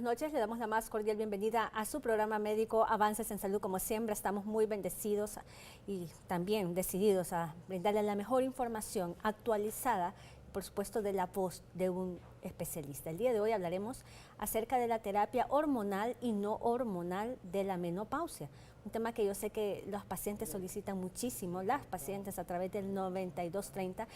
buenas noches. Le damos la más cordial bienvenida a su programa médico Avances en Salud. Como siempre, estamos muy bendecidos y también decididos a brindarle la mejor información actualizada, por supuesto, de la voz de un especialista. El día de hoy hablaremos acerca de la terapia hormonal y no hormonal de la menopausia. Un tema que yo sé que los pacientes solicitan muchísimo, las pacientes a través del 9230,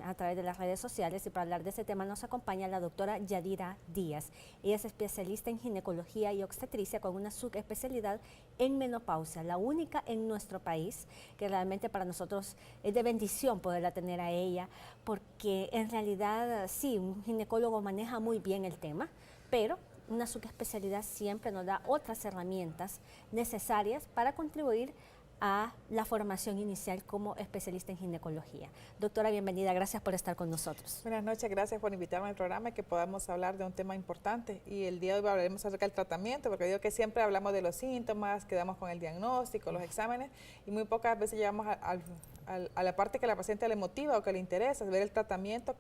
a través de las redes sociales, y para hablar de ese tema nos acompaña la doctora Yadira Díaz. Ella es especialista en ginecología y obstetricia con una subespecialidad en menopausia, la única en nuestro país, que realmente para nosotros es de bendición poderla tener a ella, porque en realidad sí, un ginecólogo maneja muy bien el tema, pero una subespecialidad siempre nos da otras herramientas necesarias para contribuir a la formación inicial como especialista en ginecología. Doctora, bienvenida, gracias por estar con nosotros. Buenas noches, gracias por invitarme al programa y que podamos hablar de un tema importante. Y el día de hoy hablaremos acerca del tratamiento, porque digo que siempre hablamos de los síntomas, quedamos con el diagnóstico, los exámenes, y muy pocas veces llegamos a la parte que a la paciente le motiva o que le interesa, ver el tratamiento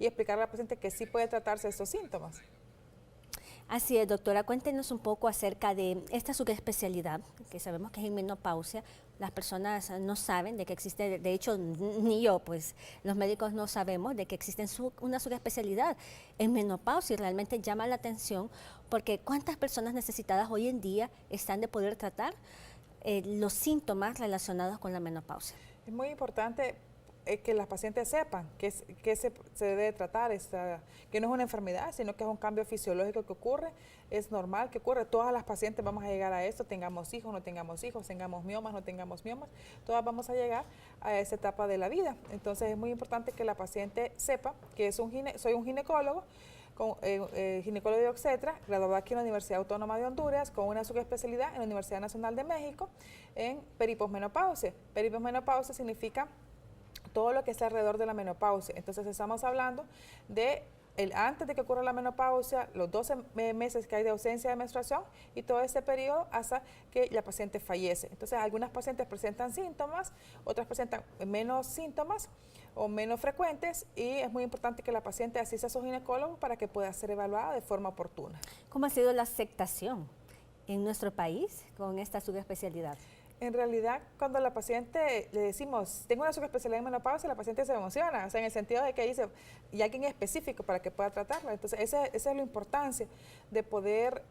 y explicarle a la paciente que sí puede tratarse estos síntomas. Así es, doctora, cuéntenos un poco acerca de esta subespecialidad, que sabemos que es en menopausia. Las personas no saben de que existe, de hecho, ni yo, pues los médicos no sabemos de que existe una subespecialidad en menopausia, y realmente llama la atención porque cuántas personas necesitadas hoy en día están de poder tratar los síntomas relacionados con la menopausia. Es muy importante que las pacientes sepan que se debe tratar, que no es una enfermedad, sino que es un cambio fisiológico que ocurre, es normal que ocurre. Todas las pacientes vamos a llegar a esto, tengamos hijos, no tengamos hijos, tengamos miomas, no tengamos miomas, todas vamos a llegar a esa etapa de la vida. Entonces es muy importante que la paciente sepa que soy un ginecólogo, ginecólogo y obstetra, graduado aquí en la Universidad Autónoma de Honduras, con una subespecialidad en la Universidad Nacional de México en periposmenopausia. Periposmenopausia significa todo lo que está alrededor de la menopausia. Entonces estamos hablando de antes de que ocurra la menopausia, los 12 meses que hay de ausencia de menstruación y todo ese periodo hasta que la paciente fallece. Entonces algunas pacientes presentan síntomas, otras presentan menos síntomas o menos frecuentes, y es muy importante que la paciente asista a su ginecólogo para que pueda ser evaluada de forma oportuna. ¿Cómo ha sido la aceptación en nuestro país con esta subespecialidad? En realidad, cuando a la paciente le decimos, tengo una subespecialidad en menopausia, la paciente se emociona, o sea, en el sentido de que dice, y alguien específico para que pueda tratarla. Entonces, esa es la importancia de poder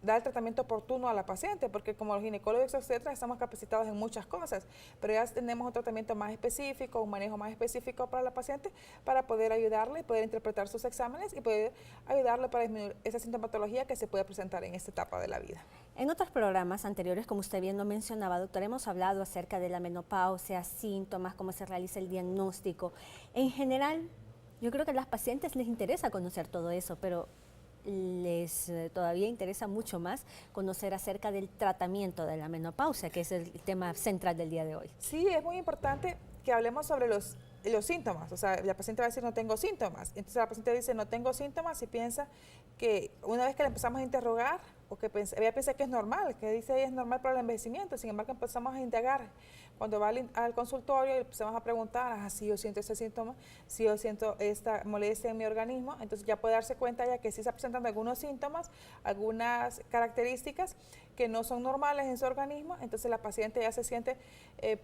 dar el tratamiento oportuno a la paciente, porque como los ginecólogos y obstetras estamos capacitados en muchas cosas, pero ya tenemos un tratamiento más específico, un manejo más específico para la paciente, para poder ayudarle, poder interpretar sus exámenes y poder ayudarle para disminuir esa sintomatología que se puede presentar en esta etapa de la vida. En otros programas anteriores, como usted bien lo mencionaba, doctora, hemos hablado acerca de la menopausia, síntomas, cómo se realiza el diagnóstico. En general, yo creo que a las pacientes les interesa conocer todo eso, pero les todavía interesa mucho más conocer acerca del tratamiento de la menopausia, que es el tema central del día de hoy. Sí, es muy importante que hablemos sobre los síntomas. O sea, la paciente va a decir no tengo síntomas. Entonces la paciente dice no tengo síntomas y piensa que una vez que la empezamos a interrogar, o que ella piensa que es normal, que dice ella es normal para el envejecimiento, sin embargo empezamos a indagar. Cuando va al consultorio y empezamos a preguntar, si yo siento ese síntoma, si yo siento esta molestia en mi organismo, entonces ya puede darse cuenta ya que sí está presentando algunos síntomas, algunas características que no son normales en su organismo. Entonces la paciente ya se siente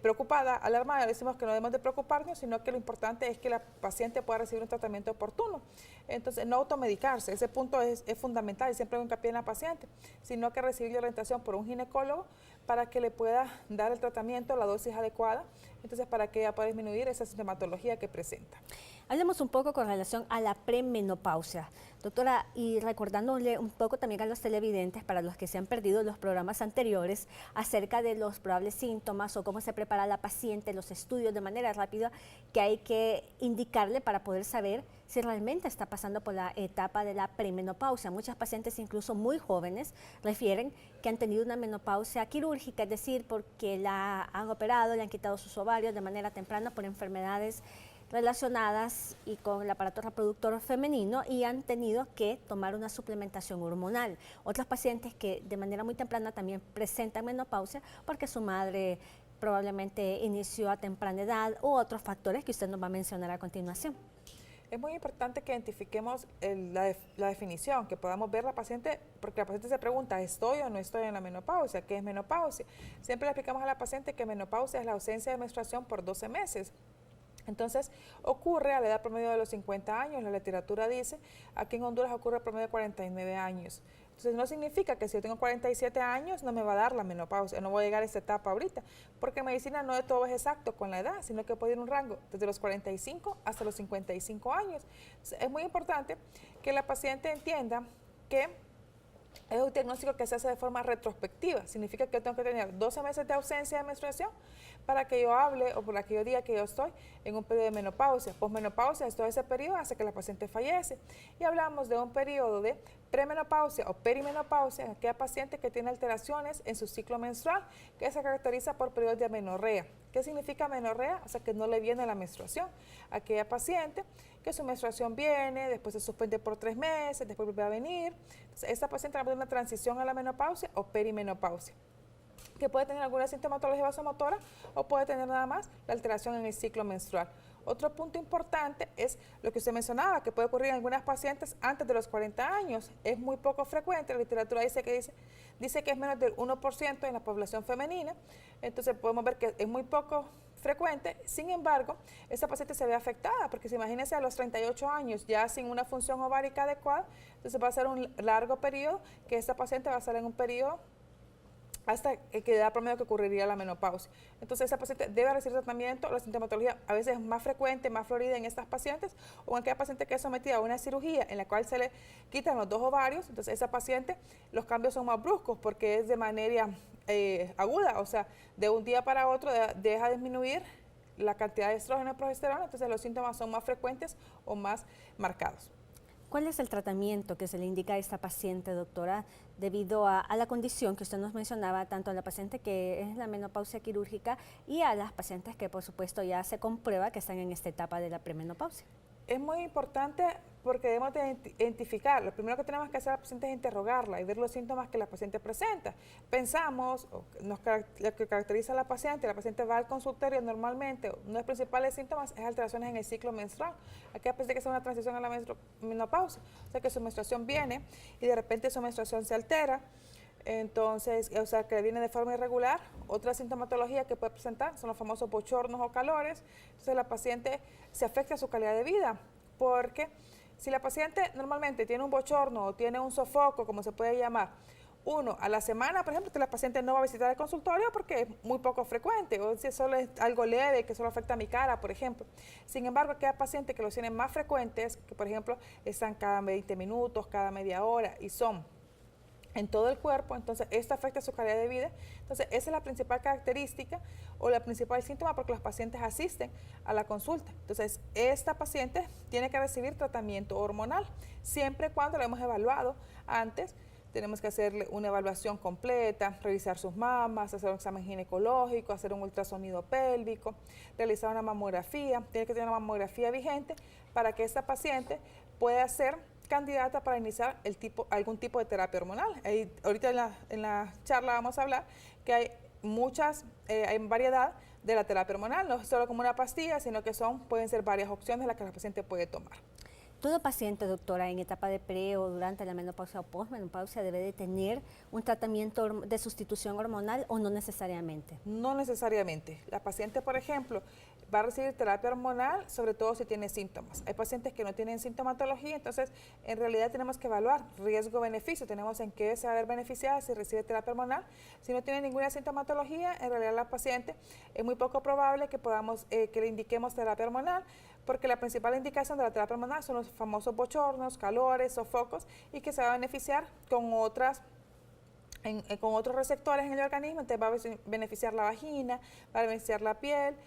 preocupada, alarmada. Le decimos que no debemos de preocuparnos, sino que lo importante es que la paciente pueda recibir un tratamiento oportuno. Entonces no automedicarse, ese punto es fundamental y siempre hago hincapié en la paciente, sino que recibir la orientación por un ginecólogo para que le pueda dar el tratamiento, la dosis adecuada, entonces para que ella pueda disminuir esa sintomatología que presenta. Hablemos un poco con relación a la premenopausia. Doctora, y recordándole un poco también a los televidentes, para los que se han perdido los programas anteriores, acerca de los probables síntomas o cómo se prepara la paciente, los estudios de manera rápida que hay que indicarle para poder saber si realmente está pasando por la etapa de la premenopausia. Muchas pacientes, incluso muy jóvenes, refieren que han tenido una menopausia quirúrgica, es decir, porque la han operado, le han quitado sus ovarios de manera temprana por enfermedades relacionadas y con el aparato reproductor femenino, y han tenido que tomar una suplementación hormonal. Otras pacientes que de manera muy temprana también presentan menopausia porque su madre probablemente inició a temprana edad, u otros factores que usted nos va a mencionar a continuación. Es muy importante que identifiquemos la definición, que podamos ver la paciente, porque la paciente se pregunta, ¿estoy o no estoy en la menopausia? ¿Qué es menopausia? Siempre le explicamos a la paciente que menopausia es la ausencia de menstruación por 12 meses. Entonces, ocurre a la edad promedio de los 50 años, la literatura dice, aquí en Honduras ocurre a promedio de 49 años. Entonces, no significa que si yo tengo 47 años no me va a dar la menopausia, no voy a llegar a esa etapa ahorita, porque en medicina no de todo es exacto con la edad, sino que puede ir un rango desde los 45 hasta los 55 años. Entonces, es muy importante que la paciente entienda que es un diagnóstico que se hace de forma retrospectiva, significa que tengo que tener 12 meses de ausencia de menstruación para que yo hable o para que yo diga que yo estoy en un periodo de menopausia. Posmenopausia es todo ese periodo hasta que la paciente fallece. Y hablamos de un periodo de premenopausia o perimenopausia en aquella paciente que tiene alteraciones en su ciclo menstrual, que se caracteriza por periodos de amenorrea. ¿Qué significa amenorrea? O sea, que no le viene la menstruación. Aquella paciente que su menstruación viene, después se suspende por 3 meses, después vuelve a venir. Entonces, esta paciente va a tener una transición a la menopausia o perimenopausia, que puede tener alguna sintomatología vasomotora o puede tener nada más la alteración en el ciclo menstrual. Otro punto importante es lo que usted mencionaba, que puede ocurrir en algunas pacientes antes de los 40 años. Es muy poco frecuente, la literatura dice que es menos del 1% en la población femenina, entonces podemos ver que es muy poco frecuente. Sin embargo, esta paciente se ve afectada, porque si imagínense a los 38 años ya sin una función ovárica adecuada, entonces va a ser un largo periodo que esta paciente va a estar en un periodo hasta que da promedio que ocurriría la menopausia. Entonces, esa paciente debe recibir tratamiento. La sintomatología a veces es más frecuente, más florida en estas pacientes, o en aquella paciente que es sometida a una cirugía en la cual se le quitan los 2 ovarios. Entonces, esa paciente, los cambios son más bruscos porque es de manera aguda, o sea, de un día para otro deja disminuir la cantidad de estrógeno y progesterona, entonces los síntomas son más frecuentes o más marcados. ¿Cuál es el tratamiento que se le indica a esta paciente, doctora, debido a la condición que usted nos mencionaba, tanto a la paciente que es la menopausia quirúrgica y a las pacientes que, por supuesto, ya se comprueba que están en esta etapa de la premenopausia? Es muy importante porque debemos de identificar, lo primero que tenemos que hacer a la paciente es interrogarla y ver los síntomas que la paciente presenta. Pensamos, lo que caracteriza a la paciente va al consultorio normalmente, uno de los principales síntomas es alteraciones en el ciclo menstrual. Aquella paciente que hace una transición a la menopausia, o sea que su menstruación viene y de repente su menstruación se altera. Entonces, o sea, que viene de forma irregular. Otra sintomatología que puede presentar son los famosos bochornos o calores. Entonces, la paciente se afecta a su calidad de vida, porque si la paciente normalmente tiene un bochorno o tiene un sofoco, como se puede llamar, uno a la semana, por ejemplo, la paciente no va a visitar el consultorio porque es muy poco frecuente, o si solo es algo leve que solo afecta a mi cara, por ejemplo. Sin embargo, aquella paciente que los tiene más frecuentes, que por ejemplo están cada 20 minutos, cada media hora y son en todo el cuerpo, entonces esto afecta su calidad de vida. Entonces esa es la principal característica o la principal síntoma porque los pacientes asisten a la consulta. Entonces esta paciente tiene que recibir tratamiento hormonal, siempre y cuando lo hemos evaluado antes. Tenemos que hacerle una evaluación completa, revisar sus mamas, hacer un examen ginecológico, hacer un ultrasonido pélvico, realizar una mamografía. Tiene que tener una mamografía vigente para que esta paciente pueda ser candidata para iniciar algún tipo de terapia hormonal. Ahorita en la charla vamos a hablar que hay hay variedad de la terapia hormonal, no es solo como una pastilla, sino que pueden ser varias opciones las que la paciente puede tomar. ¿Todo paciente, doctora, en etapa de pre o durante la menopausia o posmenopausia debe de tener un tratamiento de sustitución hormonal o no necesariamente? No necesariamente. La paciente, por ejemplo, va a recibir terapia hormonal, sobre todo si tiene síntomas. Hay pacientes que no tienen sintomatología, entonces en realidad tenemos que evaluar riesgo-beneficio. Tenemos en qué se va a ver beneficiada si recibe terapia hormonal. Si no tiene ninguna sintomatología, en realidad la paciente es muy poco probable que que le indiquemos terapia hormonal, porque la principal indicación de la terapia hormonal son los famosos bochornos, calores, sofocos, y que se va a beneficiar con otros receptores en el organismo. Entonces va a beneficiar la vagina, va a beneficiar la piel,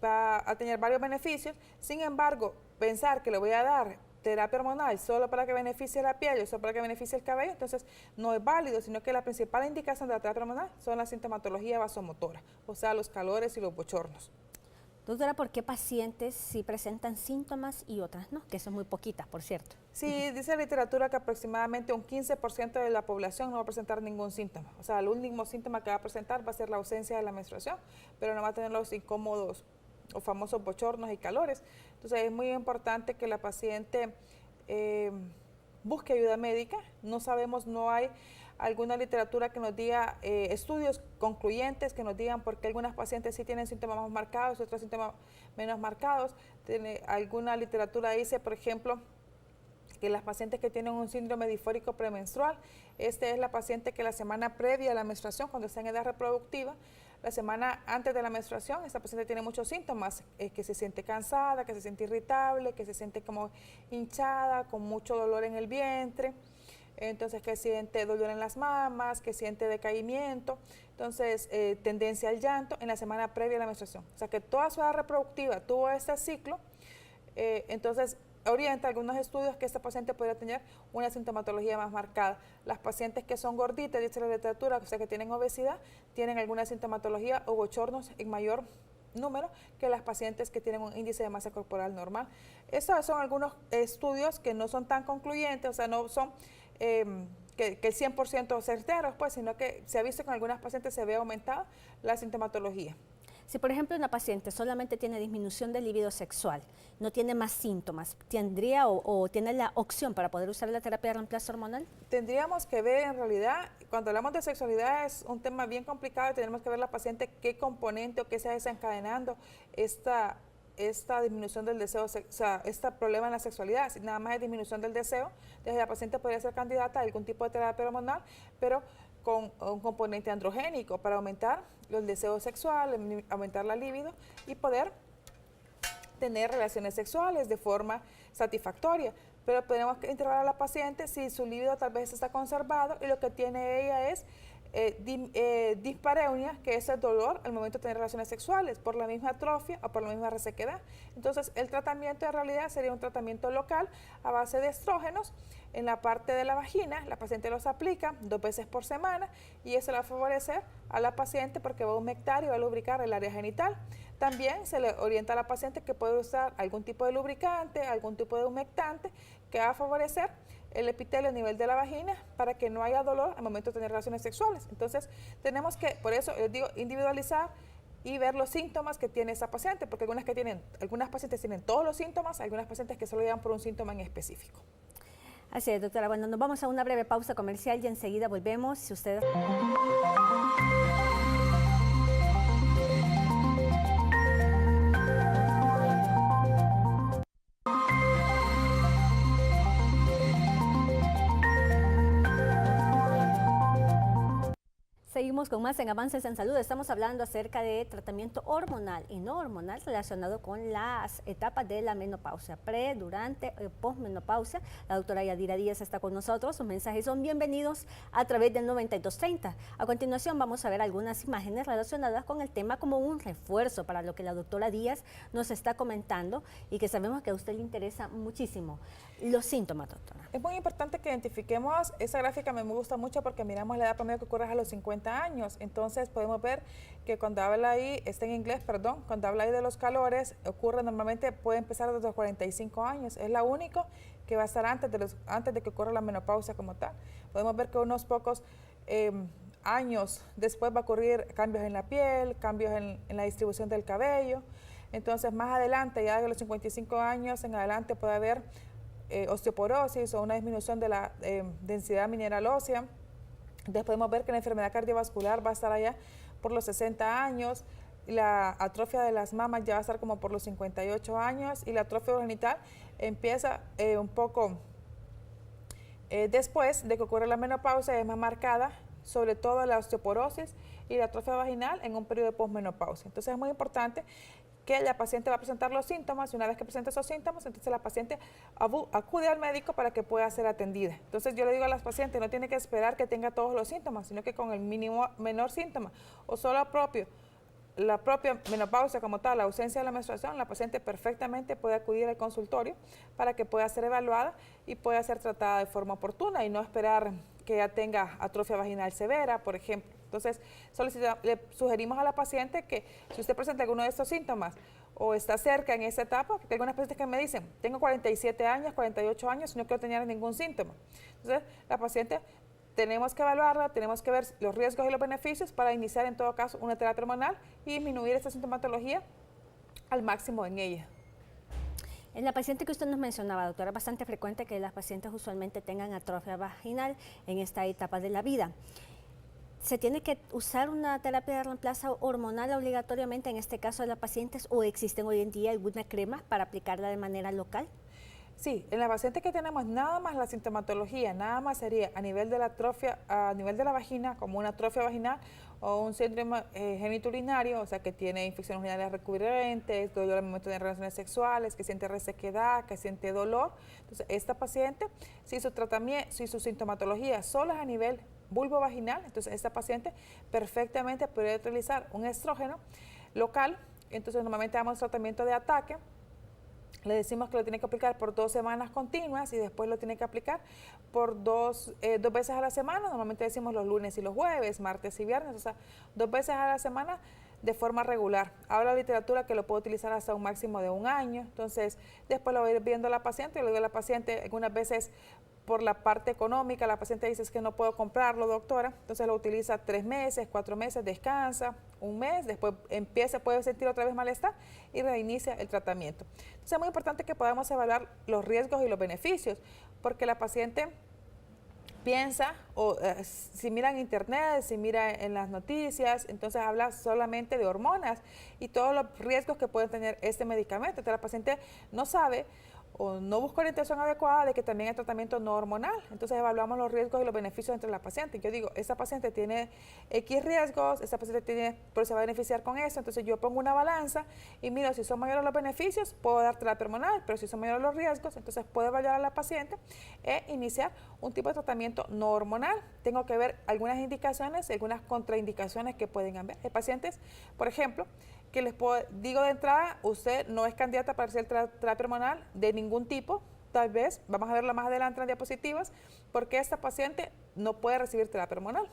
va a tener varios beneficios. Sin embargo, pensar que le voy a dar terapia hormonal solo para que beneficie la piel o solo para que beneficie el cabello, entonces no es válido, sino que la principal indicación de la terapia hormonal son la sintomatología vasomotora, o sea, los calores y los bochornos. Doctora, ¿por qué pacientes sí presentan síntomas y otras no? Que son muy poquitas, por cierto. Sí, dice la literatura que aproximadamente un 15% de la población no va a presentar ningún síntoma. O sea, el único síntoma que va a presentar va a ser la ausencia de la menstruación, pero no va a tener los incómodos o famosos bochornos y calores. Entonces es muy importante que la paciente busque ayuda médica. No sabemos, no hay alguna literatura que nos diga estudios concluyentes que nos digan por qué algunas pacientes sí tienen síntomas más marcados, otros síntomas menos marcados. Alguna literatura dice, por ejemplo, que las pacientes que tienen un síndrome disfórico premenstrual, esta es la paciente que la semana previa a la menstruación, cuando está en edad reproductiva, la semana antes de la menstruación, esta paciente tiene muchos síntomas, que se siente cansada, que se siente irritable, que se siente como hinchada, con mucho dolor en el vientre, entonces que siente dolor en las mamas, que siente decaimiento, entonces tendencia al llanto en la semana previa a la menstruación. O sea que toda su edad reproductiva tuvo este ciclo, entonces orienta algunos estudios que esta paciente podría tener una sintomatología más marcada. Las pacientes que son gorditas, dice la literatura, o sea que tienen obesidad, tienen alguna sintomatología o bochornos en mayor número que las pacientes que tienen un índice de masa corporal normal. Estos son algunos estudios que no son tan concluyentes, o sea, no son que el 100% certeros, pues, sino que se ha visto que en algunas pacientes se ve aumentada la sintomatología. Si, por ejemplo, una paciente solamente tiene disminución del libido sexual, no tiene más síntomas, ¿tendría o tiene la opción para poder usar la terapia de reemplazo hormonal? Tendríamos que ver, en realidad, cuando hablamos de sexualidad es un tema bien complicado y tenemos que ver la paciente qué componente o qué está desencadenando esta disminución del deseo, o sea, este problema en la sexualidad. Si nada más es disminución del deseo, entonces la paciente podría ser candidata a algún tipo de terapia hormonal, pero con un componente androgénico para aumentar el deseo sexual, aumentar la libido y poder tener relaciones sexuales de forma satisfactoria. Pero tenemos que interrogar a la paciente si su libido tal vez está conservado y lo que tiene ella es dispareunia, que es el dolor al momento de tener relaciones sexuales por la misma atrofia o por la misma resequedad. Entonces el tratamiento en realidad sería un tratamiento local a base de estrógenos en la parte de la vagina. La paciente los aplica 2 veces por semana y eso le va a favorecer a la paciente porque va a humectar y va a lubricar el área genital. También se le orienta a la paciente que puede usar algún tipo de lubricante, algún tipo de humectante que va a favorecer el epitelio a nivel de la vagina para que no haya dolor al momento de tener relaciones sexuales. Entonces tenemos que, por eso les digo, individualizar y ver los síntomas que tiene esa paciente, porque algunas pacientes tienen todos los síntomas, algunas pacientes que solo llegan por un síntoma en específico. Así es, doctora. Bueno, nos vamos a una breve pausa comercial y enseguida volvemos. Si usted... Seguimos con más en Avances en Salud. Estamos hablando acerca de tratamiento hormonal y no hormonal relacionado con las etapas de la menopausia, pre, durante y posmenopausia. La doctora Yadira Díaz está con nosotros. Sus mensajes son bienvenidos a través del 9230. A continuación vamos a ver algunas imágenes relacionadas con el tema como un refuerzo para lo que la doctora Díaz nos está comentando y que sabemos que a usted le interesa muchísimo. Los síntomas, doctora. Es muy importante que identifiquemos, esa gráfica me gusta mucho porque miramos la edad promedio que ocurre a los 50 años, entonces podemos ver que cuando habla ahí, está en inglés, perdón, cuando habla ahí de los calores, ocurre normalmente, puede empezar desde los 45 años, es la única que va a estar antes de que ocurra la menopausia como tal. Podemos ver que unos pocos años después va a ocurrir cambios en la piel, cambios en la distribución del cabello, entonces más adelante, ya de los 55 años en adelante puede haber osteoporosis o una disminución de la densidad mineral ósea. Después podemos ver que la enfermedad cardiovascular va a estar allá por los 60 años, la atrofia de las mamas ya va a estar como por los 58 años y la atrofia genital empieza un poco después de que ocurre la menopausia, es más marcada, sobre todo la osteoporosis y la atrofia vaginal en un periodo de posmenopausia. Entonces es muy importante que la paciente va a presentar los síntomas y una vez que presente esos síntomas, entonces la paciente acude al médico para que pueda ser atendida. Entonces yo le digo a las pacientes, no tiene que esperar que tenga todos los síntomas, sino que con el menor síntoma o solo la propia menopausia como tal, la ausencia de la menstruación, la paciente perfectamente puede acudir al consultorio para que pueda ser evaluada y pueda ser tratada de forma oportuna y no esperar que ya tenga atrofia vaginal severa, por ejemplo. Entonces, le sugerimos a la paciente que si usted presenta alguno de estos síntomas o está cerca en esa etapa, porque hay algunas pacientes que me dicen, tengo 47 años, 48 años y no quiero tener ningún síntoma. Entonces, la paciente tenemos que evaluarla, tenemos que ver los riesgos y los beneficios para iniciar en todo caso una terapia hormonal y disminuir esta sintomatología al máximo en ella. En la paciente que usted nos mencionaba, doctora, es bastante frecuente que las pacientes usualmente tengan atrofia vaginal en esta etapa de la vida. ¿Se tiene que usar una terapia de reemplazo hormonal obligatoriamente en este caso de las pacientes o existen hoy en día alguna crema para aplicarla de manera local? Sí, en la paciente que tenemos nada más la sintomatología, nada más sería a nivel de la atrofia, a nivel de la vagina, como una atrofia vaginal o un síndrome genitourinario, o sea que tiene infecciones urinarias recurrentes, dolor al momento de relaciones sexuales, que siente resequedad, que siente dolor. Entonces, esta paciente, si su tratamiento, si su sintomatología solo es a nivel vulvovaginal, entonces esta paciente perfectamente puede utilizar un estrógeno local. Entonces, normalmente damos tratamiento de ataque. Le decimos que lo tiene que aplicar por 2 semanas continuas y después lo tiene que aplicar por dos veces a la semana. Normalmente decimos los lunes y los jueves, martes y viernes, o sea, 2 veces a la semana de forma regular. Habla la literatura que lo puede utilizar hasta un máximo de 1 año. Entonces, después lo va a ir viendo la paciente. Yo le digo a la paciente, algunas veces por la parte económica, la paciente dice es que no puedo comprarlo, doctora. Entonces lo utiliza 3 meses, 4 meses, descansa 1 mes, después puede sentir otra vez malestar y reinicia el tratamiento. Entonces es muy importante que podamos evaluar los riesgos y los beneficios, porque la paciente piensa, o si mira en internet, si mira en las noticias, entonces habla solamente de hormonas y todos los riesgos que puede tener este medicamento. Entonces la paciente no sabe o no busca orientación adecuada de que también hay tratamiento no hormonal. Entonces evaluamos los riesgos y los beneficios entre la paciente. Yo digo, esta paciente tiene X riesgos, esta paciente tiene, pero se va a beneficiar con eso. Entonces yo pongo una balanza y miro si son mayores los beneficios, puedo dar terapia hormonal, pero si son mayores los riesgos, entonces puedo evaluar a la paciente e iniciar un tipo de tratamiento no hormonal. Tengo que ver algunas indicaciones, algunas contraindicaciones que pueden haber. Hay pacientes, por ejemplo, que digo de entrada, usted no es candidata para hacer terapia hormonal de ningún tipo, tal vez, vamos a verla más adelante en diapositivas, porque esta paciente no puede recibir terapia hormonal.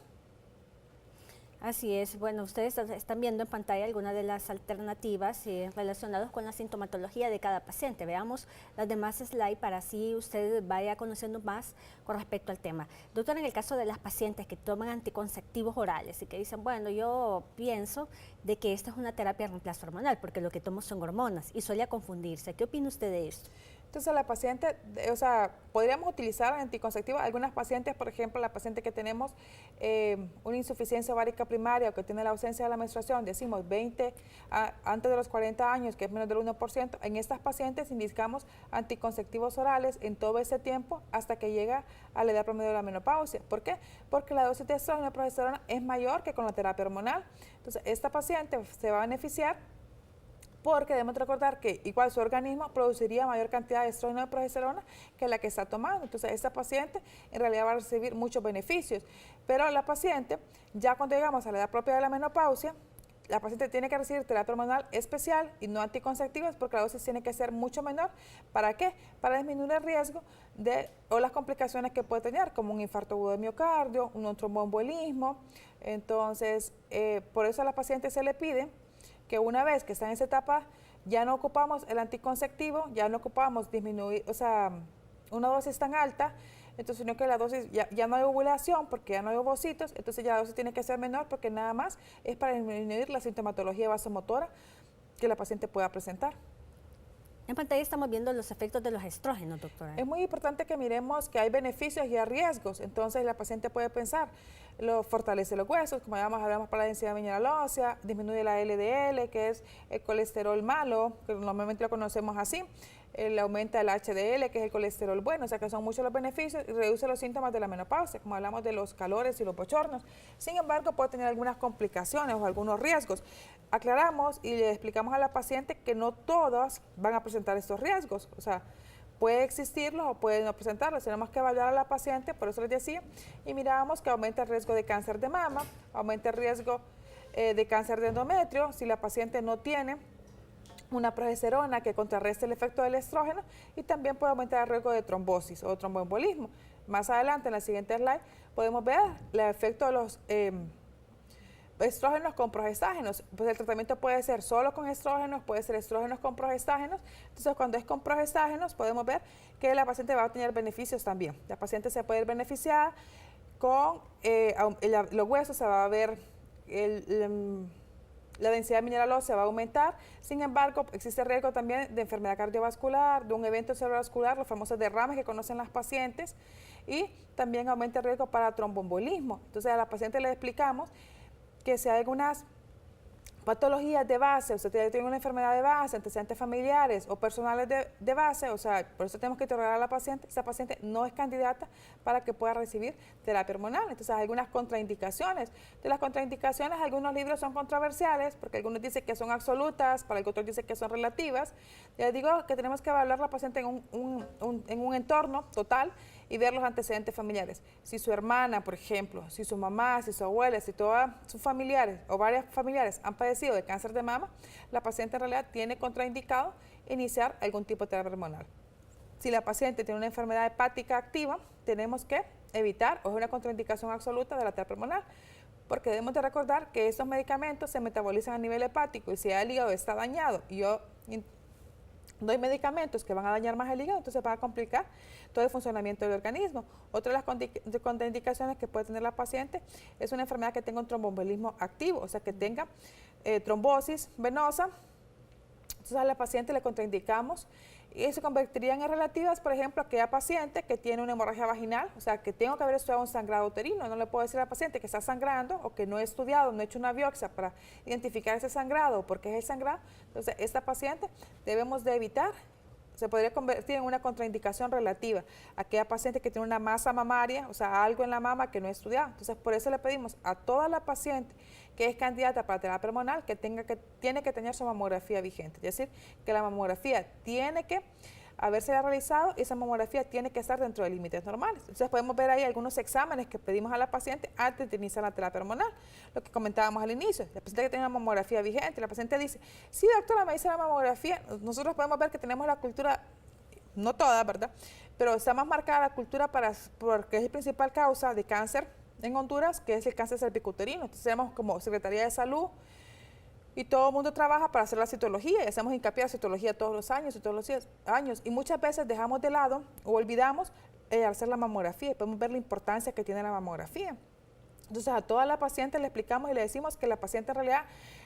Así es. Bueno, ustedes están viendo en pantalla algunas de las alternativas relacionadas con la sintomatología de cada paciente. Veamos las demás slides para así usted vaya conociendo más con respecto al tema. Doctora, en el caso de las pacientes que toman anticonceptivos orales y que dicen, bueno, yo pienso de que esta es una terapia de reemplazo hormonal porque lo que tomo son hormonas y suele confundirse. ¿Qué opina usted de esto? Entonces la paciente, o sea, podríamos utilizar anticonceptivos. Algunas pacientes, por ejemplo, la paciente que tenemos una insuficiencia ovárica primaria o que tiene la ausencia de la menstruación, decimos 20 antes de los 40 años, que es menos del 1%, en estas pacientes indicamos anticonceptivos orales en todo ese tiempo hasta que llega a la edad promedio de la menopausia. ¿Por qué? Porque la dosis de estrógeno y progesterona es mayor que con la terapia hormonal. Entonces esta paciente se va a beneficiar porque debemos recordar que igual su organismo produciría mayor cantidad de estrógeno y progesterona que la que está tomando. Entonces, esta paciente en realidad va a recibir muchos beneficios. Pero la paciente, ya cuando llegamos a la edad propia de la menopausia, la paciente tiene que recibir terapia hormonal especial y no anticonceptivas porque la dosis tiene que ser mucho menor. ¿Para qué? Para disminuir el riesgo o las complicaciones que puede tener, como un infarto agudo de miocardio, un tromboembolismo. Entonces, por eso a la paciente se le pide que una vez que está en esa etapa, ya no ocupamos el anticonceptivo, ya no ocupamos disminuir, o sea, una dosis tan alta, entonces sino que la dosis, ya no hay ovulación porque ya no hay ovocitos, entonces ya la dosis tiene que ser menor porque nada más es para disminuir la sintomatología vasomotora que la paciente pueda presentar. En pantalla estamos viendo los efectos de los estrógenos, doctora. Es muy importante que miremos que hay beneficios y hay riesgos. Entonces la paciente puede pensar, fortalece los huesos, como hablamos para la densidad mineral ósea, disminuye la LDL, que es el colesterol malo, que normalmente lo conocemos así, aumenta el HDL, que es el colesterol bueno, o sea que son muchos los beneficios y reduce los síntomas de la menopausia, como hablamos de los calores y los bochornos. Sin embargo, puede tener algunas complicaciones o algunos riesgos. Aclaramos y le explicamos a la paciente que no todas van a presentar estos riesgos, o sea, puede existirlos o puede no presentarlos, tenemos que evaluar a la paciente, por eso les decía, y mirábamos que aumenta el riesgo de cáncer de mama, aumenta el riesgo de cáncer de endometrio, si la paciente no tiene una progesterona que contrarreste el efecto del estrógeno y también puede aumentar el riesgo de trombosis o tromboembolismo. Más adelante, en la siguiente slide, podemos ver el efecto de los estrógenos con progestágenos. Pues el tratamiento puede ser solo con estrógenos, puede ser estrógenos con progestágenos. Entonces, cuando es con progestágenos, podemos ver que la paciente va a tener beneficios también. La paciente se puede ir beneficiada con los huesos, se va a ver la densidad mineral ósea va a aumentar. Sin embargo, existe riesgo también de enfermedad cardiovascular, de un evento cerebrovascular, los famosos derrames que conocen las pacientes, y también aumenta el riesgo para tromboembolismo. Entonces a la paciente le explicamos que si hay algunas patologías de base, usted tiene una enfermedad de base, antecedentes familiares o personales de base, o sea, por eso tenemos que interrogar a la paciente, esa paciente no es candidata para que pueda recibir terapia hormonal. Entonces hay algunas contraindicaciones. De las contraindicaciones, algunos libros son controversiales, porque algunos dicen que son absolutas, para otros dicen que son relativas. Les digo que tenemos que evaluar a la paciente en un entorno total y ver los antecedentes familiares. Si su hermana, por ejemplo, si su mamá, si su abuela, si todos sus familiares o varios familiares han padecido de cáncer de mama, la paciente en realidad tiene contraindicado iniciar algún tipo de terapia hormonal. Si la paciente tiene una enfermedad hepática activa, tenemos que evitar, o es una contraindicación absoluta de la terapia hormonal, porque debemos de recordar que estos medicamentos se metabolizan a nivel hepático y si el hígado está dañado y yo doy medicamentos que van a dañar más el hígado, entonces va a complicar todo el funcionamiento del organismo. Otra de las contraindicaciones que puede tener la paciente es una enfermedad que tenga un tromboembolismo activo, o sea, que tenga trombosis venosa. Entonces a la paciente le contraindicamos y se convertirían en relativas, por ejemplo, aquella paciente que tiene una hemorragia vaginal, o sea, que tengo que haber estudiado un sangrado uterino. No le puedo decir a la paciente que está sangrando o que no he estudiado, no he hecho una biopsia para identificar ese sangrado o por qué es el sangrado. Entonces, esta paciente debemos de evitar, se podría convertir en una contraindicación relativa. Aquella paciente que tiene una masa mamaria, o sea, algo en la mama que no he estudiado. Entonces, por eso le pedimos a toda la paciente que es candidata para terapia hormonal que tiene que tener su mamografía vigente. Es decir, que la mamografía tiene que haberse realizado y esa mamografía tiene que estar dentro de límites normales. Entonces podemos ver ahí algunos exámenes que pedimos a la paciente antes de iniciar la terapia hormonal, lo que comentábamos al inicio. La paciente que tiene una mamografía vigente, la paciente dice, sí doctora, me hice la mamografía. Nosotros podemos ver que tenemos la cultura, no toda, ¿verdad? Pero está más marcada la cultura porque es la principal causa de cáncer en Honduras, que es el cáncer cervicuterino. Entonces tenemos como Secretaría de Salud y todo el mundo trabaja para hacer la citología y hacemos hincapié en la citología todos los años y muchas veces dejamos de lado o olvidamos hacer la mamografía y podemos ver la importancia que tiene la mamografía. Entonces a toda la paciente le explicamos y le decimos que la paciente en realidad,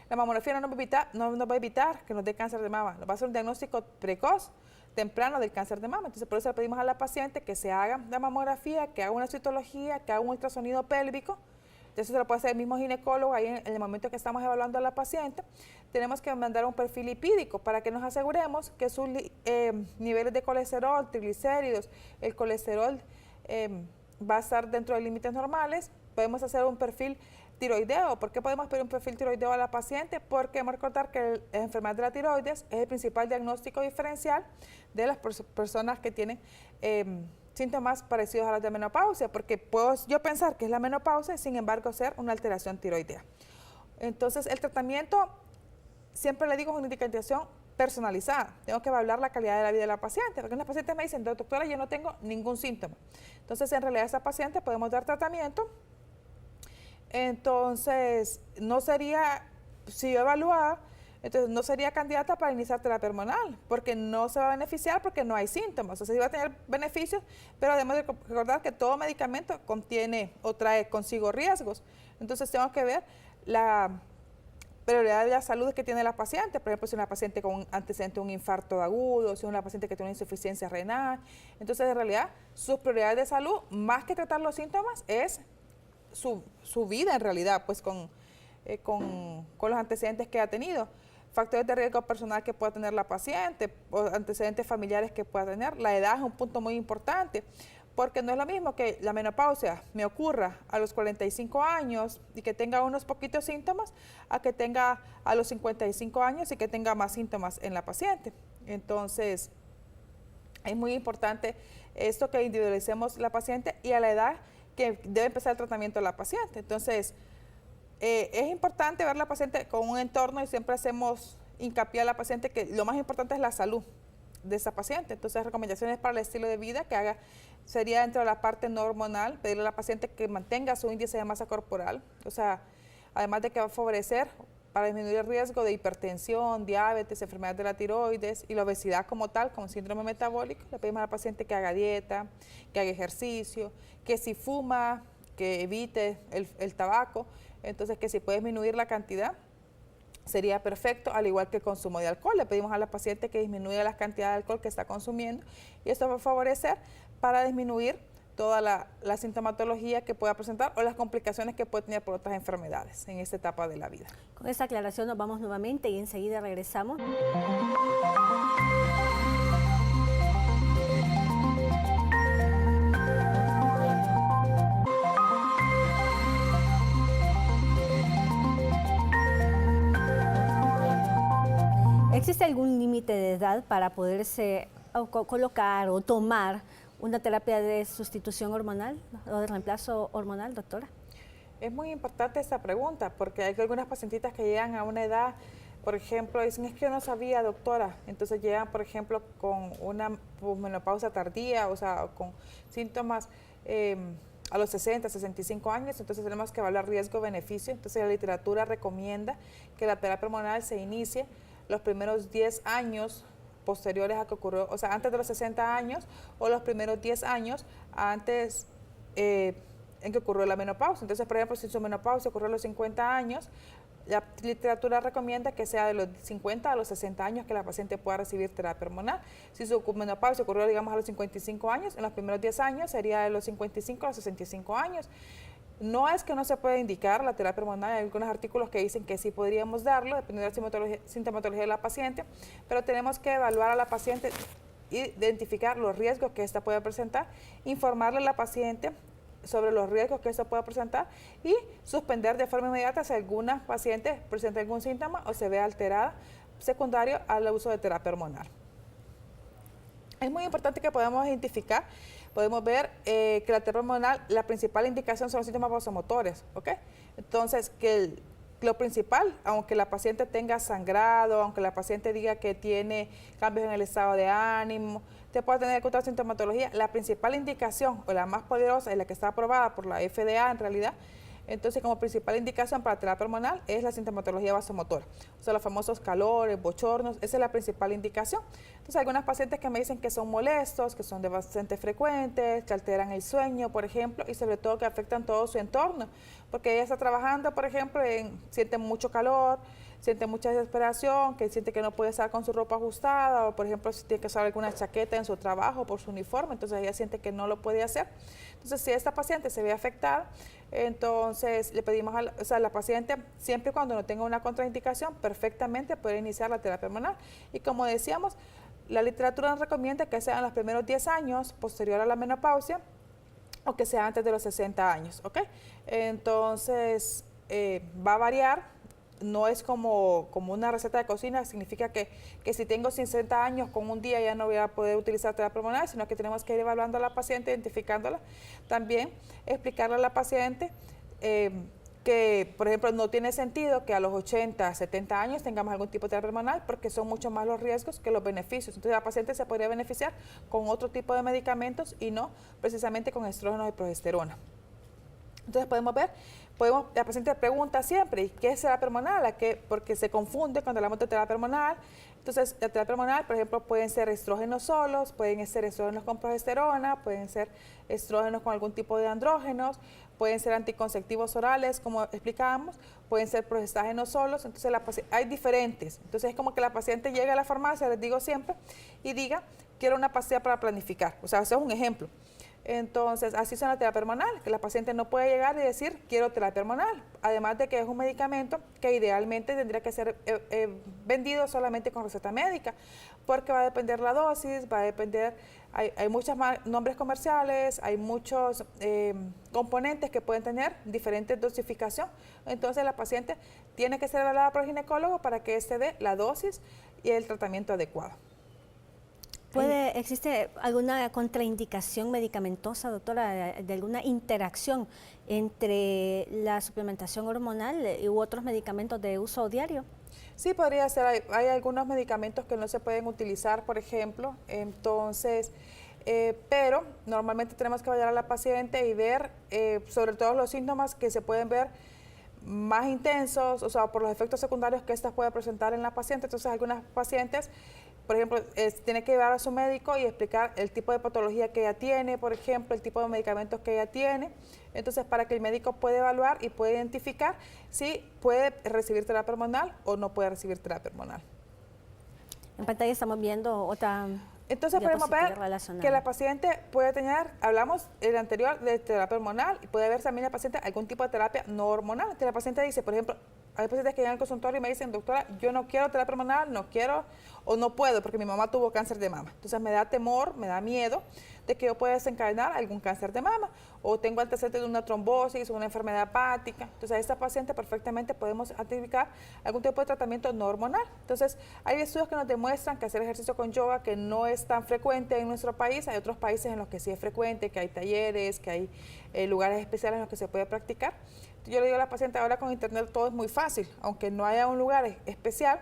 la mamografía no nos va a evitar que nos dé cáncer de mama, nos va a hacer un diagnóstico precoz, temprano del cáncer de mama. Entonces por eso le pedimos a la paciente que se haga la mamografía, que haga una citología, que haga un ultrasonido pélvico. Entonces se lo puede hacer el mismo ginecólogo ahí en el momento que estamos evaluando a la paciente. Tenemos que mandar un perfil lipídico para que nos aseguremos que sus niveles de colesterol, triglicéridos, el colesterol va a estar dentro de límites normales. Podemos hacer un perfil tiroideo. ¿Por qué podemos pedir un perfil tiroideo a la paciente? Porque debemos recordar que la enfermedad de la tiroides es el principal diagnóstico diferencial de las personas que tienen síntomas parecidos a los de menopausia, porque puedo yo pensar que es la menopausia y sin embargo ser una alteración tiroidea. Entonces el tratamiento, siempre le digo, es una indicación personalizada. Tengo que evaluar la calidad de la vida de la paciente, porque unas pacientes me dicen, doctora, yo no tengo ningún síntoma. Entonces en realidad a esa paciente podemos dar tratamiento. Entonces no sería, si yo evaluaba, entonces no sería candidata para iniciar terapia hormonal, porque no se va a beneficiar porque no hay síntomas. O sea, sí va a tener beneficios, pero debemos de recordar que todo medicamento contiene o trae consigo riesgos. Entonces tenemos que ver la prioridad de la salud que tiene la paciente. Por ejemplo, si es una paciente con un antecedente de un infarto agudo, si es una paciente que tiene una insuficiencia renal. Entonces, en realidad, sus prioridades de salud, más que tratar los síntomas, es su vida en realidad, pues con los antecedentes que ha tenido. Factores de riesgo personal que pueda tener la paciente, o antecedentes familiares que pueda tener. La edad es un punto muy importante, porque no es lo mismo que la menopausia me ocurra a los 45 años y que tenga unos poquitos síntomas, a que tenga a los 55 años y que tenga más síntomas en la paciente. Entonces, es muy importante esto, que individualicemos la paciente y a la edad que debe empezar el tratamiento de la paciente. Entonces, es importante ver la paciente con un entorno y siempre hacemos hincapié a la paciente que lo más importante es la salud de esa paciente. Entonces, recomendaciones para el estilo de vida que haga sería dentro de la parte no hormonal, pedirle a la paciente que mantenga su índice de masa corporal, o sea, además de que va a favorecer para disminuir el riesgo de hipertensión, diabetes, enfermedades de la tiroides y la obesidad como tal, como síndrome metabólico. Le pedimos a la paciente que haga dieta, que haga ejercicio, que si fuma, que evite el tabaco, entonces que si puede disminuir la cantidad sería perfecto, al igual que el consumo de alcohol. Le pedimos a la paciente que disminuya la cantidad de alcohol que está consumiendo y esto va a favorecer para disminuir toda la sintomatología que pueda presentar o las complicaciones que puede tener por otras enfermedades en esta etapa de la vida. Con esta aclaración nos vamos nuevamente y enseguida regresamos. ¿Existe algún límite de edad para poderse colocar o tomar una terapia de sustitución hormonal o de reemplazo hormonal, doctora? Es muy importante esta pregunta porque hay algunas pacientitas que llegan a una edad, por ejemplo, dicen, es que yo no sabía, doctora, entonces llegan, por ejemplo, con una menopausia tardía, o sea, con síntomas a los 60, 65 años, entonces tenemos que evaluar riesgo-beneficio. Entonces la literatura recomienda que la terapia hormonal se inicie los primeros 10 años posteriores a que ocurrió, o sea, antes de los 60 años o los primeros 10 años antes en que ocurrió la menopausia. Entonces, por ejemplo, si su menopausia ocurrió a los 50 años, la literatura recomienda que sea de los 50 a los 60 años que la paciente pueda recibir terapia hormonal. Si su menopausia ocurrió, digamos, a los 55 años, en los primeros 10 años sería de los 55 a los 65 años. No es que no se pueda indicar la terapia hormonal, hay algunos artículos que dicen que sí podríamos darlo, dependiendo de la sintomatología de la paciente, pero tenemos que evaluar a la paciente, identificar los riesgos que ésta puede presentar, informarle a la paciente sobre los riesgos que esto puede presentar y suspender de forma inmediata si alguna paciente presenta algún síntoma o se ve alterada secundario al uso de terapia hormonal. Es muy importante que podamos identificar, podemos ver que la terapia hormonal, la principal indicación son los síntomas vasomotores, ¿ok? Entonces, que lo principal, aunque la paciente tenga sangrado, aunque la paciente diga que tiene cambios en el estado de ánimo, te puede tener otra sintomatología, la principal indicación o la más poderosa y la que está aprobada por la FDA en realidad, entonces como principal indicación para terapia hormonal es la sintomatología vasomotora, o sea, los famosos calores, bochornos, esa es la principal indicación. Entonces hay algunas pacientes que me dicen que son molestos, que son bastante frecuentes, que alteran el sueño, por ejemplo, y sobre todo que afectan todo su entorno, porque ella está trabajando, por ejemplo, siente mucho calor, siente mucha desesperación, que siente que no puede estar con su ropa ajustada, o por ejemplo, si tiene que usar alguna chaqueta en su trabajo por su uniforme, entonces ella siente que no lo puede hacer. Entonces, si esta paciente se ve afectada, entonces le pedimos a la paciente, siempre y cuando no tenga una contraindicación, perfectamente puede iniciar la terapia hormonal. Y como decíamos, la literatura nos recomienda que sean los primeros 10 años posterior a la menopausia o que sea antes de los 60 años, ¿ok? Entonces, va a variar. No es como una receta de cocina, significa que si tengo 60 años, con un día ya no voy a poder utilizar terapia hormonal, sino que tenemos que ir evaluando a la paciente, identificándola. También explicarle a la paciente que, por ejemplo, no tiene sentido que a los 80, 70 años tengamos algún tipo de terapia hormonal porque son mucho más los riesgos que los beneficios. Entonces la paciente se podría beneficiar con otro tipo de medicamentos y no precisamente con estrógenos y progesterona. Entonces podemos ver, la paciente pregunta siempre, ¿qué es terapia hormonal? Porque se confunde cuando hablamos de terapia hormonal. Entonces, la terapia hormonal, por ejemplo, pueden ser estrógenos solos, pueden ser estrógenos con progesterona, pueden ser estrógenos con algún tipo de andrógenos, pueden ser anticonceptivos orales, como explicábamos, pueden ser progestágenos solos. Entonces, hay diferentes. Entonces, es como que la paciente llega a la farmacia, les digo siempre, y diga, quiero una pastilla para planificar. O sea, eso es un ejemplo. Entonces, así son la terapia hormonal, que la paciente no puede llegar y decir, quiero terapia hormonal, además de que es un medicamento que idealmente tendría que ser vendido solamente con receta médica, porque va a depender la dosis, va a depender, hay muchos nombres comerciales, hay muchos componentes que pueden tener diferentes dosificación, entonces la paciente tiene que ser evaluada por el ginecólogo para que éste dé la dosis y el tratamiento adecuado. ¿Existe alguna contraindicación medicamentosa, doctora, de alguna interacción entre la suplementación hormonal u otros medicamentos de uso diario? Sí, podría ser. Hay algunos medicamentos que no se pueden utilizar, por ejemplo, entonces, pero normalmente tenemos que evaluar a la paciente y ver sobre todo los síntomas que se pueden ver más intensos, o sea, por los efectos secundarios que esta puede presentar en la paciente. Entonces, algunas pacientes por ejemplo, tiene que llevar a su médico y explicar el tipo de patología que ella tiene, por ejemplo, el tipo de medicamentos que ella tiene. Entonces, para que el médico pueda evaluar y pueda identificar si puede recibir terapia hormonal o no puede recibir terapia hormonal. En pantalla estamos viendo otra. Entonces podemos ver que la paciente puede tener, hablamos el anterior de terapia hormonal, y puede haber también la paciente algún tipo de terapia no hormonal. Entonces la paciente dice, por ejemplo, hay pacientes que llegan al consultorio y me dicen, doctora, yo no quiero terapia hormonal, no quiero o no puedo porque mi mamá tuvo cáncer de mama. Entonces me da temor, me da miedo de que yo pueda desencadenar algún cáncer de mama o tengo antecedentes de una trombosis o una enfermedad hepática. Entonces a esta paciente perfectamente podemos aplicar algún tipo de tratamiento no hormonal. Entonces hay estudios que nos demuestran que hacer ejercicio con yoga, que no es tan frecuente en nuestro país, hay otros países en los que sí es frecuente, que hay talleres, que hay lugares especiales en los que se puede practicar. Yo le digo a la paciente, ahora con internet todo es muy fácil, aunque no haya un lugar especial,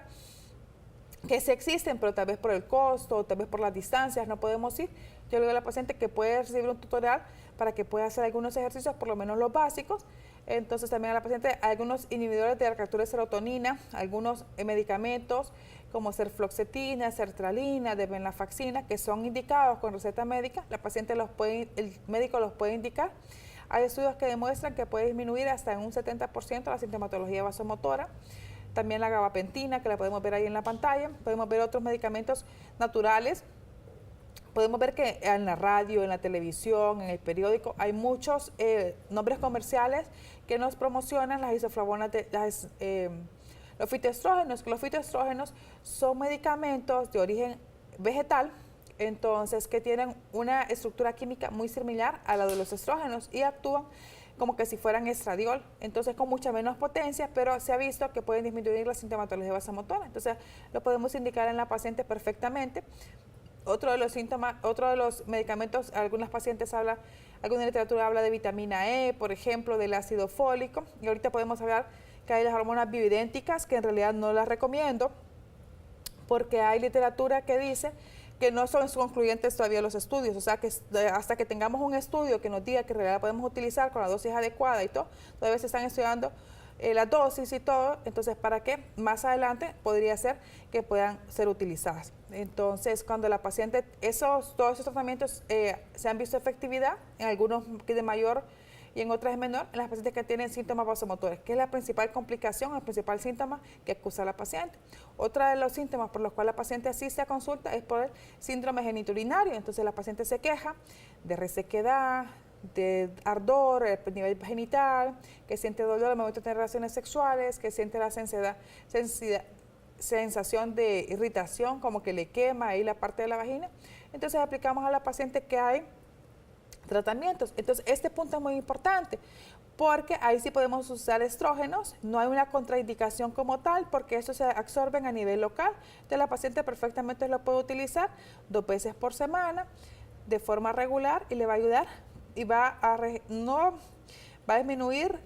que sí existen, pero tal vez por el costo, tal vez por las distancias no podemos ir. Yo le digo a la paciente que puede recibir un tutorial para que pueda hacer algunos ejercicios, por lo menos los básicos. Entonces también a la paciente algunos inhibidores de la captura de serotonina, algunos medicamentos como serfloxetina, sertralina, venlafaxina, que son indicados con receta médica. La paciente el médico los puede indicar. Hay estudios que demuestran que puede disminuir hasta en un 70% la sintomatología vasomotora. También la gabapentina, que la podemos ver ahí en la pantalla. Podemos ver otros medicamentos naturales. Podemos ver que en la radio, en la televisión, en el periódico, hay muchos nombres comerciales que nos promocionan las isoflavonas, los fitoestrógenos. Los fitoestrógenos son medicamentos de origen vegetal, entonces que tienen una estructura química muy similar a la de los estrógenos y actúan como que si fueran estradiol, entonces con mucha menos potencia, pero se ha visto que pueden disminuir la sintomatología vasomotora, entonces lo podemos indicar en la paciente perfectamente. Otro de los síntomas, otro de los medicamentos, algunas pacientes alguna literatura habla de vitamina E, por ejemplo, del ácido fólico, y ahorita podemos hablar que hay las hormonas bioidénticas, que en realidad no las recomiendo, porque hay literatura que dice que no son concluyentes todavía los estudios, o sea que hasta que tengamos un estudio que nos diga que en realidad podemos utilizar con la dosis adecuada y todo, todavía se están estudiando la dosis y todo, entonces para qué más adelante podría ser que puedan ser utilizadas. Entonces cuando la paciente, todos esos tratamientos se han visto efectividad, en algunos que de mayor y en otras de menor, en las pacientes que tienen síntomas vasomotores, que es la principal complicación, el principal síntoma que acusa la paciente. Otra de los síntomas por los cuales la paciente asiste a consulta es por el síndrome geniturinario, entonces la paciente se queja de resequedad, de ardor, el nivel genital, que siente dolor al momento de tener relaciones sexuales, que siente la sensación de irritación, como que le quema ahí la parte de la vagina. Entonces aplicamos a la paciente que hay tratamientos. Entonces este punto es muy importante porque ahí sí podemos usar estrógenos, no hay una contraindicación como tal porque estos se absorben a nivel local. Entonces la paciente perfectamente lo puede utilizar 2 veces por semana de forma regular y le va a ayudar y va a disminuir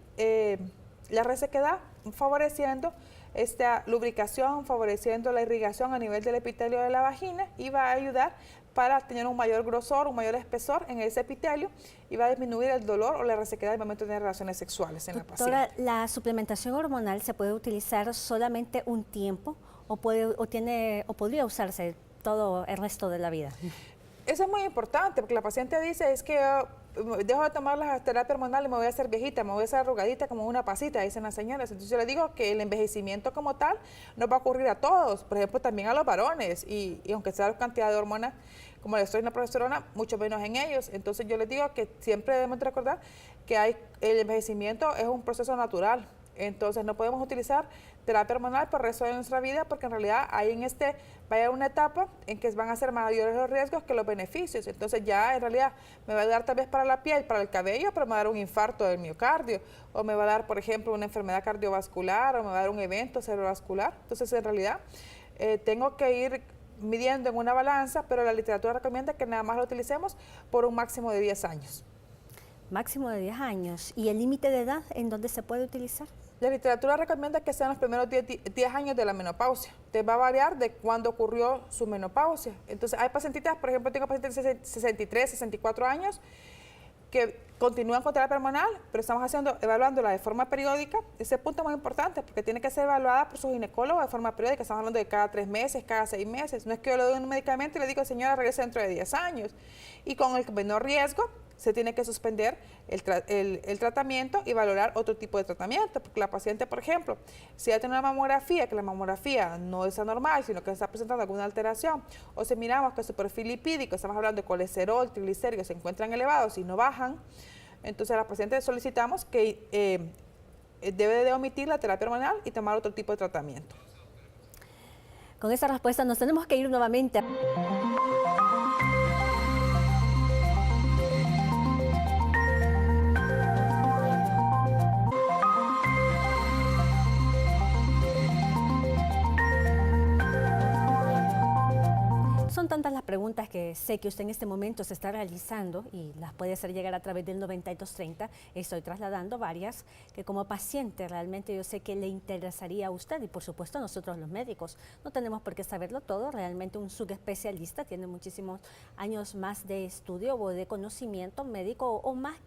la resequedad, favoreciendo esta lubricación, favoreciendo la irrigación a nivel del epitelio de la vagina y va a ayudar para tener un mayor grosor, un mayor espesor en ese epitelio y va a disminuir el dolor o la resequedad al momento de tener relaciones sexuales en la paciente. Doctora, ¿la suplementación hormonal se puede utilizar solamente un tiempo o podría usarse todo el resto de la vida? Eso es muy importante porque la paciente dice, es que dejo de tomar la terapia hormonal y me voy a hacer viejita, me voy a hacer arrugadita como una pasita, dicen las señoras. Entonces yo le digo que el envejecimiento como tal no va a ocurrir a todos, por ejemplo también a los varones y aunque sea la cantidad de hormonas como la estrogena y la progesterona, mucho menos en ellos. Entonces yo les digo que siempre debemos recordar que el envejecimiento es un proceso natural. Entonces no podemos utilizar terapia hormonal por el resto de nuestra vida porque en realidad hay va a haber una etapa en que van a ser mayores los riesgos que los beneficios. Entonces ya en realidad me va a dar tal vez para la piel, para el cabello, pero me va a dar un infarto del miocardio o me va a dar, por ejemplo, una enfermedad cardiovascular o me va a dar un evento cerebrovascular. Entonces en realidad tengo que ir midiendo en una balanza, pero la literatura recomienda que nada más lo utilicemos por un máximo de 10 años. Máximo de 10 años. ¿Y el límite de edad en donde se puede utilizar? La literatura recomienda que sean los primeros 10 años de la menopausia. Te va a variar de cuándo ocurrió su menopausia. Entonces, hay pacientitas, por ejemplo, tengo pacientes de 63, 64 años, que continúan con terapia hormonal, pero estamos evaluándola de forma periódica. Ese punto es muy importante porque tiene que ser evaluada por su ginecólogo de forma periódica. Estamos hablando de cada 3 meses, cada 6 meses. No es que yo le doy un medicamento y le digo, señora, regrese dentro de 10 años. Y con el menor riesgo, se tiene que suspender el tratamiento y valorar otro tipo de tratamiento, porque la paciente, por ejemplo, si ella tiene una mamografía, que la mamografía no es anormal, sino que está presentando alguna alteración, o si miramos que su perfil lipídico, estamos hablando de colesterol, triglicéridos, se encuentran elevados y no bajan, entonces a la paciente solicitamos que debe de omitir la terapia hormonal y tomar otro tipo de tratamiento. Con esa respuesta nos tenemos que ir nuevamente. Son tantas las preguntas que sé que usted en este momento se está realizando y las puede hacer llegar a través del 9230. Estoy trasladando varias que como paciente realmente yo sé que le interesaría a usted y por supuesto nosotros los médicos. No tenemos por qué saberlo todo, realmente un subespecialista tiene muchísimos años más de estudio o de conocimiento médico o más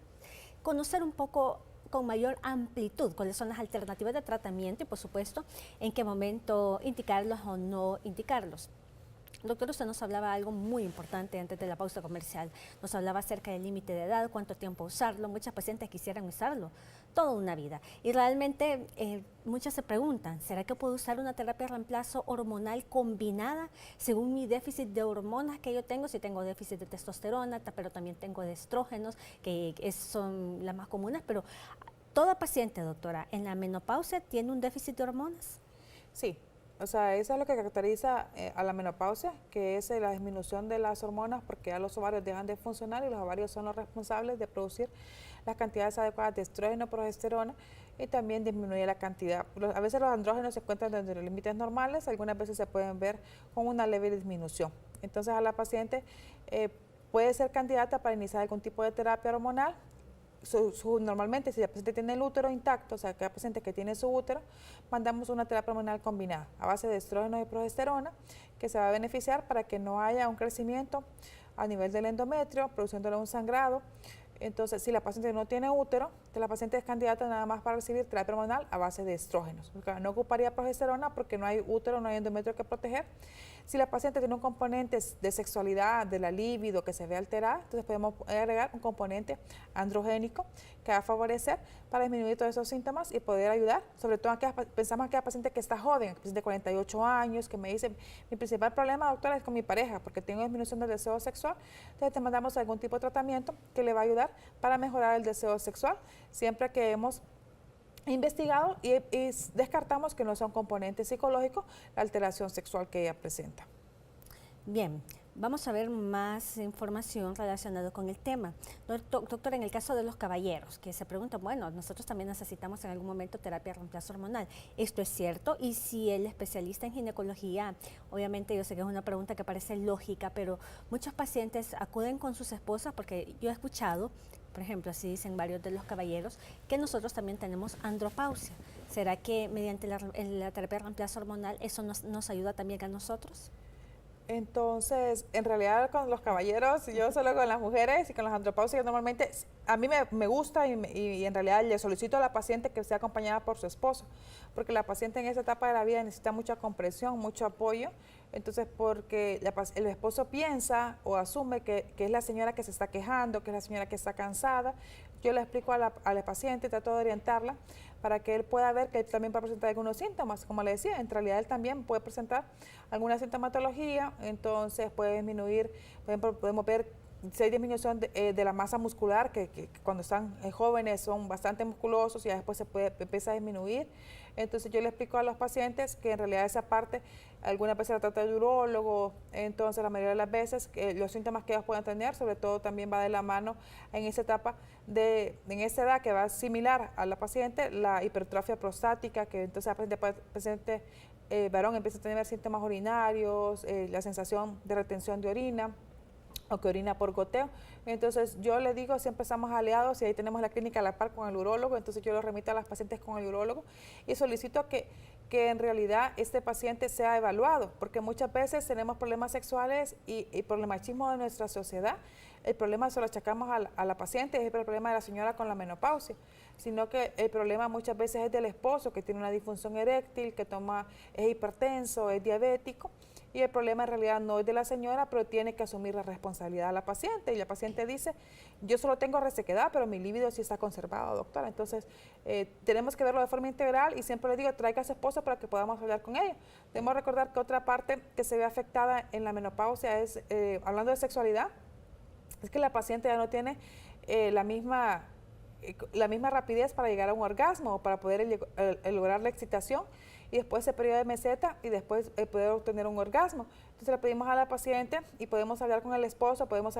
conocer un poco con mayor amplitud cuáles son las alternativas de tratamiento y por supuesto en qué momento indicarlos o no indicarlos. Doctor, usted nos hablaba algo muy importante antes de la pausa comercial. Nos hablaba acerca del límite de edad, cuánto tiempo usarlo. Muchas pacientes quisieran usarlo toda una vida. Y realmente muchas se preguntan, ¿será que puedo usar una terapia de reemplazo hormonal combinada según mi déficit de hormonas que yo tengo? Si tengo déficit de testosterona, pero también tengo de estrógenos, que son las más comunes. Pero toda paciente, doctora, en la menopausia tiene un déficit de hormonas. Sí. O sea, eso es lo que caracteriza a la menopausia, que es la disminución de las hormonas porque ya los ovarios dejan de funcionar y los ovarios son los responsables de producir las cantidades adecuadas de estrógeno, progesterona y también disminuye la cantidad. A veces los andrógenos se encuentran dentro de los límites normales, algunas veces se pueden ver con una leve disminución. Entonces a la paciente puede ser candidata para iniciar algún tipo de terapia hormonal. Normalmente, si la paciente tiene el útero intacto, o sea, que la paciente que tiene su útero, mandamos una terapia hormonal combinada a base de estrógeno y progesterona que se va a beneficiar para que no haya un crecimiento a nivel del endometrio, produciéndole un sangrado. Entonces, si la paciente no tiene útero, la paciente es candidata nada más para recibir terapia hormonal a base de estrógenos. No ocuparía progesterona porque no hay útero, no hay endometrio que proteger. Si la paciente tiene un componente de sexualidad, de la libido que se ve alterada, entonces podemos agregar un componente androgénico que va a favorecer para disminuir todos esos síntomas y poder ayudar, sobre todo pensamos que la paciente que está joven, paciente de 48 años, que me dice, mi principal problema, doctora, es con mi pareja, porque tengo disminución del deseo sexual, entonces te mandamos algún tipo de tratamiento que le va a ayudar para mejorar el deseo sexual, siempre que hemos investigado y descartamos que no sea un componente psicológico la alteración sexual que ella presenta. Bien, vamos a ver más información relacionada con el tema. Doctor, en el caso de los caballeros, que se preguntan, bueno, nosotros también necesitamos en algún momento terapia de reemplazo hormonal. ¿Esto es cierto? Y si el especialista en ginecología, obviamente yo sé que es una pregunta que parece lógica, pero muchos pacientes acuden con sus esposas porque yo he escuchado, por ejemplo, así dicen varios de los caballeros, que nosotros también tenemos andropausia. ¿Será que mediante la terapia de reemplazo hormonal eso nos ayuda también a nosotros? Entonces, en realidad con los caballeros, yo solo con las mujeres y con los andropáusicos normalmente, a mí me gusta y en realidad le solicito a la paciente que sea acompañada por su esposo, porque la paciente en esa etapa de la vida necesita mucha comprensión, mucho apoyo, entonces porque el esposo piensa o asume que es la señora que se está quejando, que es la señora que está cansada, yo le explico a la paciente, trato de orientarla para que él pueda ver que él también puede presentar algunos síntomas, como le decía, en realidad él también puede presentar alguna sintomatología, entonces puede disminuir, podemos ver si hay disminución de la masa muscular, que cuando están jóvenes son bastante musculosos y después empieza a disminuir. Entonces yo le explico a los pacientes que en realidad esa parte, algunas veces la trata el urólogo, entonces la mayoría de las veces los síntomas que ellos pueden tener, sobre todo también va de la mano en esa etapa, en esa edad que va similar a la paciente, la hipertrofia prostática, que entonces el paciente varón empieza a tener síntomas urinarios, la sensación de retención de orina, o que orina por goteo. Entonces yo le digo, siempre estamos aliados y ahí tenemos la clínica a la par con el urólogo, entonces yo lo remito a las pacientes con el urólogo y solicito que que en realidad este paciente sea evaluado, porque muchas veces tenemos problemas sexuales y por el machismo de nuestra sociedad, el problema se lo achacamos a la paciente, es el problema de la señora con la menopausia, sino que el problema muchas veces es del esposo que tiene una disfunción eréctil, que es hipertenso, es diabético, y el problema en realidad no es de la señora, pero tiene que asumir la responsabilidad a la paciente, y la paciente dice, yo solo tengo resequedad, pero mi líbido sí está conservado, doctora. Entonces, tenemos que verlo de forma integral, y siempre le digo, traiga a su esposa para que podamos hablar con ella. Debemos recordar que otra parte que se ve afectada en la menopausia es, hablando de sexualidad, es que la paciente ya no tiene la misma rapidez para llegar a un orgasmo o para poder lograr la excitación, y después ese periodo de meseta y después poder obtener un orgasmo. Entonces le pedimos a la paciente y podemos hablar con el esposo, podemos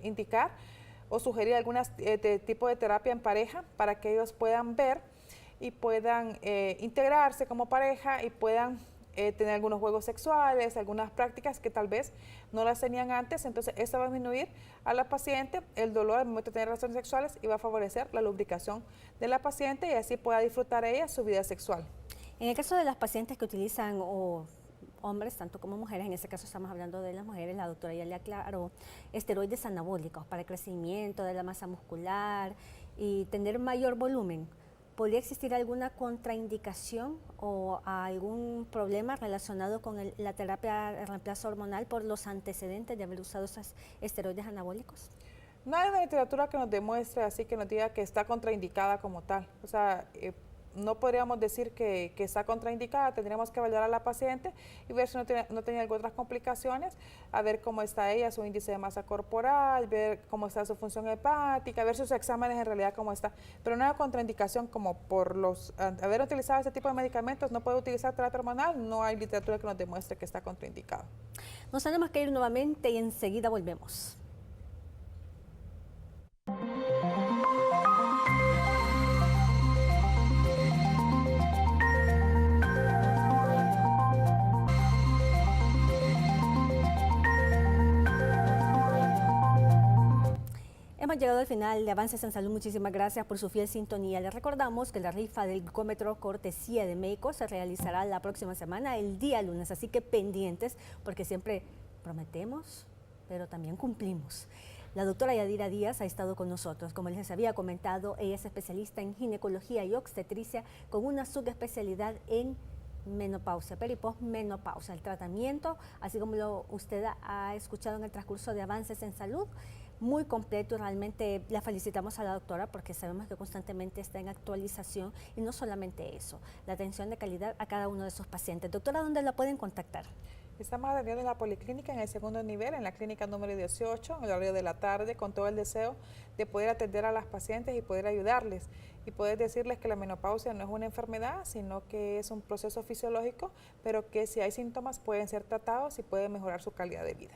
indicar o sugerir algún tipo de terapia en pareja para que ellos puedan ver y puedan integrarse como pareja y puedan tener algunos juegos sexuales, algunas prácticas que tal vez no las tenían antes. Entonces esto va a disminuir a la paciente el dolor al momento de tener relaciones sexuales y va a favorecer la lubricación de la paciente y así pueda disfrutar ella su vida sexual. En el caso de las pacientes que utilizan hombres, tanto como mujeres, en este caso estamos hablando de las mujeres, la doctora ya le aclaró, esteroides anabólicos para el crecimiento de la masa muscular y tener mayor volumen. ¿Podría existir alguna contraindicación o algún problema relacionado con la terapia de reemplazo hormonal por los antecedentes de haber usado esos esteroides anabólicos? No hay una literatura que nos demuestre así, que nos diga que está contraindicada como tal. O sea, no podríamos decir que está contraindicada, tendríamos que evaluar a la paciente y ver si no tiene algunas otras complicaciones, a ver cómo está ella, su índice de masa corporal, ver cómo está su función hepática, ver sus exámenes en realidad cómo está. Pero no hay contraindicación como por haber utilizado este tipo de medicamentos, no puede utilizar terapia hormonal, no hay literatura que nos demuestre que está contraindicado. Nos tenemos que ir nuevamente y enseguida volvemos. Hemos llegado al final de Avances en Salud. Muchísimas gracias por su fiel sintonía. Les recordamos que la rifa del glucómetro cortesía de Médico se realizará la próxima semana, el día lunes, así que pendientes, porque siempre prometemos, pero también cumplimos. La doctora Yadira Díaz ha estado con nosotros. Como les había comentado, ella es especialista en ginecología y obstetricia con una subespecialidad en menopausia, per y posmenopausia. El tratamiento, así como usted ha escuchado en el transcurso de Avances en Salud, muy completo, y realmente la felicitamos a la doctora porque sabemos que constantemente está en actualización, y no solamente eso, la atención de calidad a cada uno de sus pacientes. Doctora, ¿dónde la pueden contactar? Estamos atendiendo en la policlínica en el segundo nivel, en la clínica número 18, en el horario de la tarde, con todo el deseo de poder atender a las pacientes y poder ayudarles y poder decirles que la menopausia no es una enfermedad, sino que es un proceso fisiológico, pero que si hay síntomas pueden ser tratados y pueden mejorar su calidad de vida.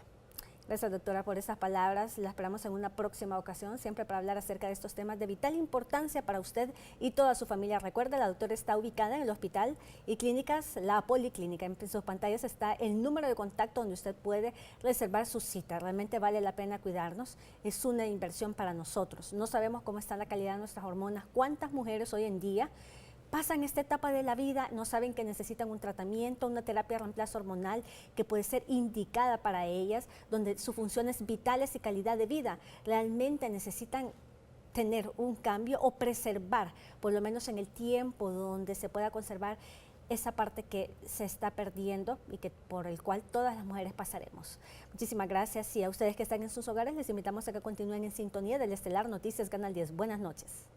Gracias, doctora, por esas palabras. La esperamos en una próxima ocasión, siempre para hablar acerca de estos temas de vital importancia para usted y toda su familia. Recuerde, la doctora está ubicada en el Hospital y Clínicas La Policlínica. En sus pantallas está el número de contacto donde usted puede reservar su cita. Realmente vale la pena cuidarnos. Es una inversión para nosotros. No sabemos cómo está la calidad de nuestras hormonas. ¿Cuántas mujeres hoy en día pasan esta etapa de la vida, no saben que necesitan un tratamiento, una terapia de reemplazo hormonal que puede ser indicada para ellas, donde sus funciones vitales y calidad de vida realmente necesitan tener un cambio o preservar, por lo menos en el tiempo donde se pueda conservar esa parte que se está perdiendo y que por el cual todas las mujeres pasaremos? Muchísimas gracias, y a ustedes que están en sus hogares les invitamos a que continúen en sintonía del Estelar Noticias Canal 10. Buenas noches.